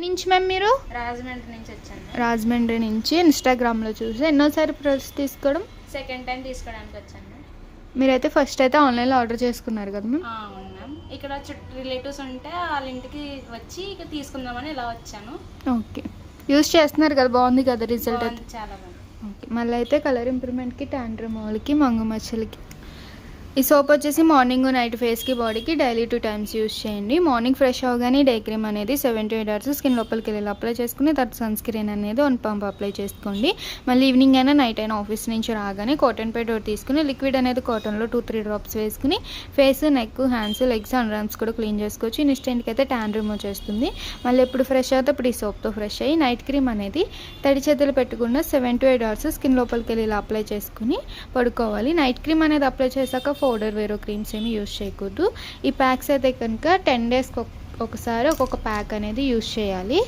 నుంచి మ్యామ్ మీరు రాజమండ్రి నుంచి వచ్చాను. రాజమండ్రి నుంచి ఇన్స్టాగ్రామ్లో చూసి ఎన్నోసారి ప్రోడక్ట్స్ తీసుకోవడం? సెకండ్ టైం తీసుకోవడానికి వచ్చాను. మీరైతే ఫస్ట్ అయితే ఆన్లైన్లో ఆర్డర్ చేసుకున్నారు కదా మ్యామ్? అవును మ్యామ్. ఇక్కడ రిలేటివ్స్ ఉంటే వాళ్ళ ఇంటికి వచ్చి ఇక తీసుకుందామని ఇలా వచ్చాను. ఓకే, యూస్ చేస్తున్నారు కదా, బాగుంది కదా రిజల్ట్ అయితే? చాలా బాగుంది. ఓకే, మళ్ళీ అయితే కలర్ ఇంప్రూవ్మెంట్కి, ట్యాన్ రిమూవల్కి, మంగు మచ్చలకి ఈ సోప్ వచ్చేసి మార్నింగ్ నైట్ ఫేస్కి బాడీకి డైలీ 2 times యూస్ చేయండి. మార్నింగ్ ఫ్రెష్ అవగానే డే క్రీమ్ అనేది 7 to 8 hours స్కిన్ లోపలికి వెళ్ళి అప్లై చేసుకుని తర్వాత సన్ స్క్రీన్ అనేది 1 pump అప్లై చేసుకోండి. మళ్ళీ ఈవినింగ్ అయినా నైట్ అయినా ఆఫీస్ నుంచి రాగానే కాటన్ ప్యాడ్ ఒకటి తీసుకుని లిక్విడ్ అనేది కాటన్లో 2-3 drops వేసుకుని face, neck, hands, legs, under arms కూడా క్లీన్ చేసుకోవచ్చు. ఇన్స్టెంట్కి అయితే ట్యాన్ రిమూవ్ చేస్తుంది. మళ్ళీ ఎప్పుడు ఫ్రెష్ అవుతే ఇప్పుడు ఈ సోప్తో ఫ్రెష్ అయ్యి నైట్ క్రీమ్ అనేది తడి చేతులు పెట్టకుండా 7 to 8 hours స్కిన్ లోపలికి వెళ్ళి ఇలా అప్లై చేసుకుని పడుకోవాలి. నైట్ క్రీమ్ అనేది అప్లై చేశాక పౌడర్ వేరే క్రీమ్స్ ఏమి యూస్ చేయకూడదు. ఈ ప్యాక్స్ అయితే కనుక 10 daysకి ఒకసారి ఒక్కొక్క ప్యాక్ అనేది యూస్ చేయాలి.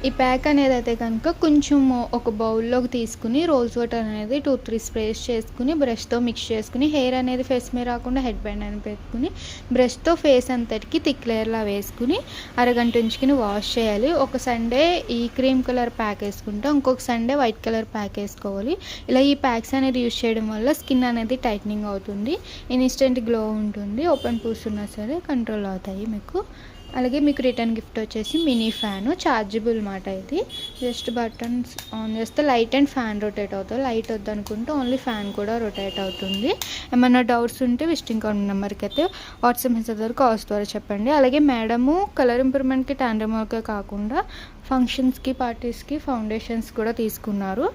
ఈ ప్యాక్ అనేది అయితే కనుక కొంచెం ఒక బౌల్లోకి తీసుకుని రోజ్ వాటర్ అనేది 2-3 స్ప్రేస్ చేసుకుని బ్రష్తో మిక్స్ చేసుకుని హెయిర్ అనేది ఫేస్ మీద రాకుండా హెడ్ బ్యాండ్ అని పెట్టుకుని బ్రష్తో ఫేస్ అంతటికి థిక్ లేయర్లా వేసుకుని అరగంట ఉంచుకుని వాష్ చేయాలి. ఒక సండే ఈ క్రీమ్ కలర్ ప్యాక్ వేసుకుంటాం, ఇంకొక సండే వైట్ కలర్ ప్యాక్ వేసుకోవాలి. ఇలా ఈ ప్యాక్స్ అనేది యూస్ చేయడం వల్ల స్కిన్ అనేది టైట్నింగ్ అవుతుంది, ఇన్స్టెంట్ గ్లో ఉంటుంది, ఓపెన్ పూస్ ఉన్నా సరే కంట్రోల్ అవుతాయి మీకు. అలాగే మీకు రిటర్న్ గిఫ్ట్ వచ్చేసి మినీ ఫ్యాను, ఛార్జబుల్ మాట. ఇది జస్ట్ బటన్స్ ఆన్ చేస్తే లైట్ అండ్ ఫ్యాన్ రొటేట్ అవుతుంది. లైట్ వద్దనుకుంటే ఓన్లీ ఫ్యాన్ కూడా రొటేట్ అవుతుంది. ఏమన్నా డౌట్స్ ఉంటే విజిటింగ్ కార్డ్ నెంబర్కి అయితే వాట్సాప్ మెసేజ్ ద్వారా కాల్స్ ద్వారా చెప్పండి. అలాగే మేడము కలర్ ఇంప్రూవ్మెంట్కి, ట్యాన్ రిమూవల్కే కాకుండా ఫంక్షన్స్కి, పార్టీస్కి ఫౌండేషన్స్ కూడా తీసుకున్నారు.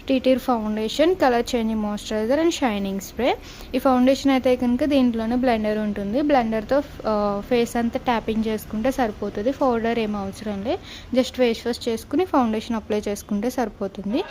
టీటీర్ foundation, colour changing moisturiser and shining spray. ఈ ఫౌండేషన్ అయితే కనుక దీంట్లోనే బ్లెండర్ ఉంటుంది. బ్లెండర్తో ఫేస్ అంతా ట్యాపింగ్ చేసుకుంటే సరిపోతుంది. పౌడర్ ఏం అవసరం లేదు, జస్ట్ ఫేస్ వాష్ చేసుకుని ఫౌండేషన్ అప్లై చేసుకుంటే సరిపోతుంది.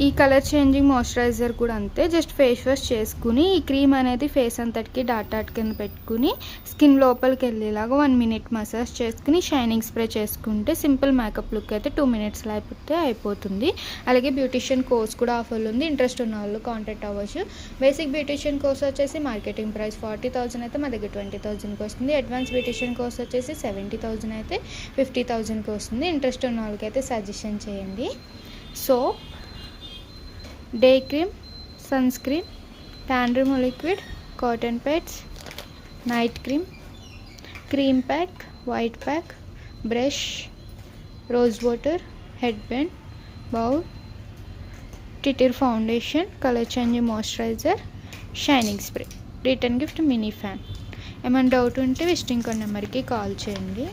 ఈ కలర్ చేంజింగ్ మాయిశ్చరైజర్ కూడా అంతే, జస్ట్ ఫేస్ వాష్ చేసుకుని ఈ క్రీమ్ అనేది ఫేస్ అంతటికి డాట్ కింద పెట్టుకుని స్కిన్ లోపలికి వెళ్ళేలాగా 1 minute మసాజ్ చేసుకుని షైనింగ్ స్ప్రే చేసుకుంటే సింపుల్ మేకప్ లుక్ అయితే 2 minutesలో అయిపోతే అయిపోతుంది. అలాగే బ్యూటిషియన్ కోర్స్ కూడా ఆఫర్లు ఉంది, ఇంట్రెస్ట్ ఉన్న వాళ్ళు కాంటాక్ట్ అవ్వచ్చు. బేసిక్ బ్యూటిషియన్ కోర్స్ వచ్చేసి మార్కెటింగ్ ప్రైస్ 40,000 అయితే మా దగ్గర 20,000కి వస్తుంది. అడ్వాన్స్ బ్యూటిషియన్ కోర్స్ వచ్చేసి 70,000 అయితే 50,000కి వస్తుంది. ఇంట్రెస్ట్ ఉన్న వాళ్ళకి అయితే సజెషన్ చేయండి. So day cream, sunscreen, tan remove liquid, cotton pads, night cream, cream pack, white pack, brush, rose water, headband, bowl, టిటిర్ foundation, colour changing moisturiser, shining spray, return gift mini fan. ఏమైనా doubt ఉంటే visiting card నెంబర్కి call చేయండి.